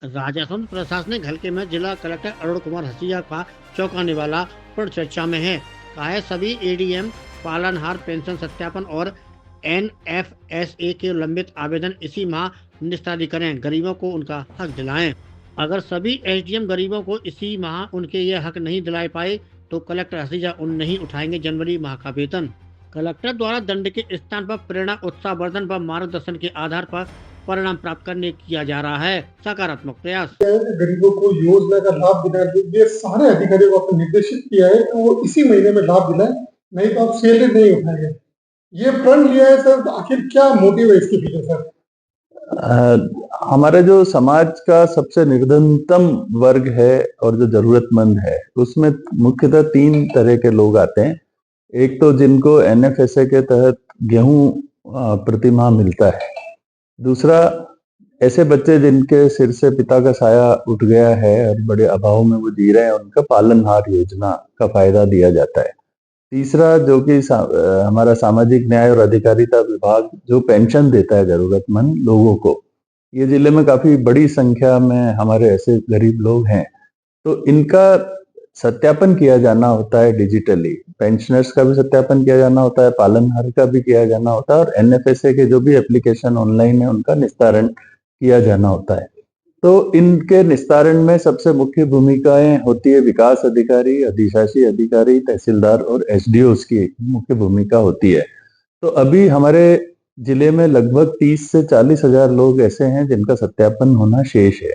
राजस्थान प्रशासनिक हल्के में जिला कलेक्टर अरुण कुमार हसिया का चौंकाने वाला प्रण चर्चा में है। कहा है सभी एडीएम पालनहार पेंशन सत्यापन और एनएफएसए के लंबित आवेदन इसी माह निस्तारित करें, गरीबों को उनका हक दिलाएं। अगर सभी एसडीएम गरीबों को इसी माह उनके ये हक नहीं दिला पाए तो कलेक्टर हसीजा उन नहीं उठाएंगे जनवरी माह का वेतन। कलेक्टर द्वारा दंड के स्थान पर प्रेरणा, उत्साहवर्धन व मार्गदर्शन के आधार पर परिणाम प्राप्त करने किया जा रहा है सकारात्मक प्रयास। गरीबों को योजना का लाभ दिलाने ये सारे अधिकारियों को आपने निर्देशित किया है कि वो इसी महीने में लाभ दिलाएं, नहीं तो आप सैलरी नहीं उठाएंगे। ये प्रण लिया है सर, आखिर क्या मोटिव है इसके पीछे सर? हमारे जो समाज का सबसे निर्धनतम वर्ग है और जो जरूरतमंद है उसमें मुख्यतः 3 तरह के लोग आते हैं। एक तो जिनको एनएफएसए के तहत गेहूं प्रतिमाह मिलता है। दूसरा, ऐसे बच्चे जिनके सिर से पिता का साया उठ गया है और बड़े अभाव में वो जी रहे हैं, उनका पालनहार योजना का फायदा दिया जाता है। तीसरा, जो कि हमारा सामाजिक न्याय और अधिकारिता विभाग जो पेंशन देता है जरूरतमंद लोगों को। ये जिले में काफी बड़ी संख्या में हमारे ऐसे गरीब लोग हैं, तो इनका सत्यापन किया जाना होता है डिजिटली। पेंशनर्स का भी सत्यापन किया जाना होता है, पालनहार का भी किया जाना होता है और एनएफएसए के जो भी एप्लीकेशन ऑनलाइन है उनका निस्तारण किया जाना होता है। तो इनके निस्तारण में सबसे मुख्य भूमिकाएं होती है विकास अधिकारी, अधिशासी अधिकारी, तहसीलदार और एसडीओस की मुख्य भूमिका होती है। तो अभी हमारे जिले में लगभग 30 से 40 हजार लोग ऐसे हैं जिनका सत्यापन होना शेष है।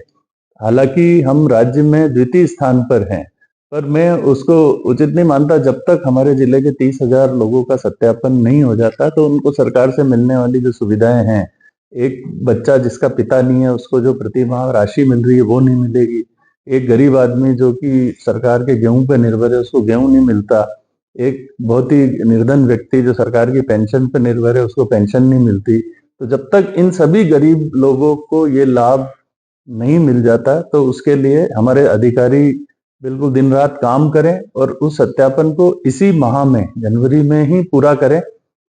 हालांकि हम राज्य में द्वितीय स्थान पर हैं, पर मैं उसको उचित नहीं मानता। जब तक हमारे जिले के 30 हजार लोगों का सत्यापन नहीं हो जाता तो उनको सरकार से मिलने वाली जो सुविधाएं हैं, एक बच्चा जिसका पिता नहीं है उसको जो प्रतिमाह राशि मिल रही है वो नहीं मिलेगी। एक गरीब आदमी जो कि सरकार के गेहूं पे निर्भर है उसको गेहूं नहीं मिलता। एक बहुत ही निर्धन व्यक्ति जो सरकार की पेंशन पे निर्भर है उसको पेंशन नहीं मिलती। तो जब तक इन सभी गरीब लोगों को ये लाभ नहीं मिल जाता तो उसके लिए हमारे अधिकारी बिल्कुल दिन रात काम करें और उस सत्यापन को इसी माह में जनवरी में ही पूरा करें।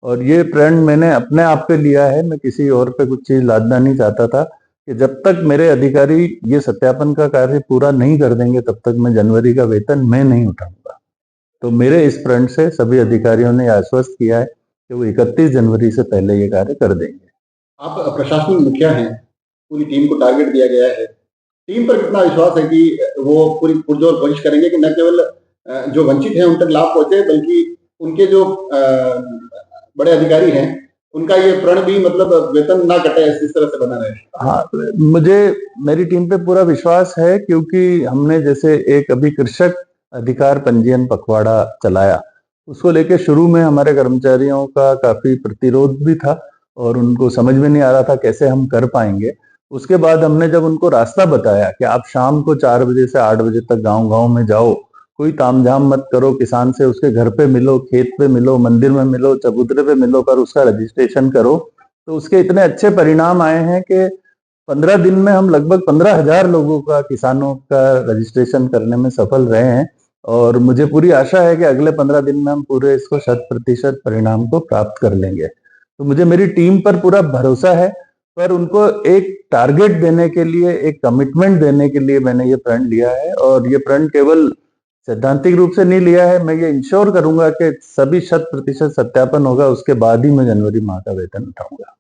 और ये प्रण मैंने अपने आप पे लिया है, मैं किसी और पे कुछ चीज लादना नहीं चाहता था कि जब तक मेरे अधिकारी ये सत्यापन का कार्य पूरा नहीं कर देंगे तब तक मैं जनवरी का वेतन मैं नहीं उठाऊंगा। तो मेरे इस प्रण से सभी अधिकारियों ने आश्वस्त किया है कि वो 31 जनवरी से पहले ये कार्य कर देंगे। आप प्रशासनिक मुखिया हैं, पूरी टीम को टारगेट दिया गया है। टीम पर कितना विश्वास है कि वो पूरी पुरजोर कोशिश करेंगे कि न केवल जो वंचित हैं उन तक लाभ पहुंचे, बल्कि उनके जो बड़े अधिकारी हैं उनका ये प्रण भी मतलब वेतन ना कटे इस तरह से बना रहे? हाँ, मुझे मेरी टीम पे पूरा विश्वास है क्योंकि हमने जैसे एक अभी कृषक अधिकार पंजीयन पखवाड़ा चलाया, उसको लेके शुरू में हमारे कर्मचारियों का काफी प्रतिरोध भी था और उनको समझ में नहीं आ रहा था कैसे हम कर पाएंगे। उसके बाद हमने जब उनको रास्ता बताया कि आप शाम को 4 बजे से 8 बजे तक गांव-गांव में जाओ, कोई तामझाम मत करो, किसान से उसके घर पे मिलो, खेत पे मिलो, मंदिर में मिलो, चबूतरे पे मिलो, पर उसका रजिस्ट्रेशन करो। तो उसके इतने अच्छे परिणाम आए हैं कि 15 दिन में हम लगभग 15,000 लोगों का, किसानों का रजिस्ट्रेशन करने में सफल रहे हैं और मुझे पूरी आशा है कि अगले 15 दिन में हम पूरे इसको 100% परिणाम को प्राप्त कर लेंगे। तो मुझे मेरी टीम पर पूरा भरोसा है, पर उनको एक टारगेट देने के लिए, एक कमिटमेंट देने के लिए मैंने ये प्रण लिया है और ये प्रण केवल सैद्धांतिक रूप से नहीं लिया है, मैं ये इंश्योर करूंगा कि सभी 100% सत्यापन होगा, उसके बाद ही मैं जनवरी माह का वेतन उठाऊंगा।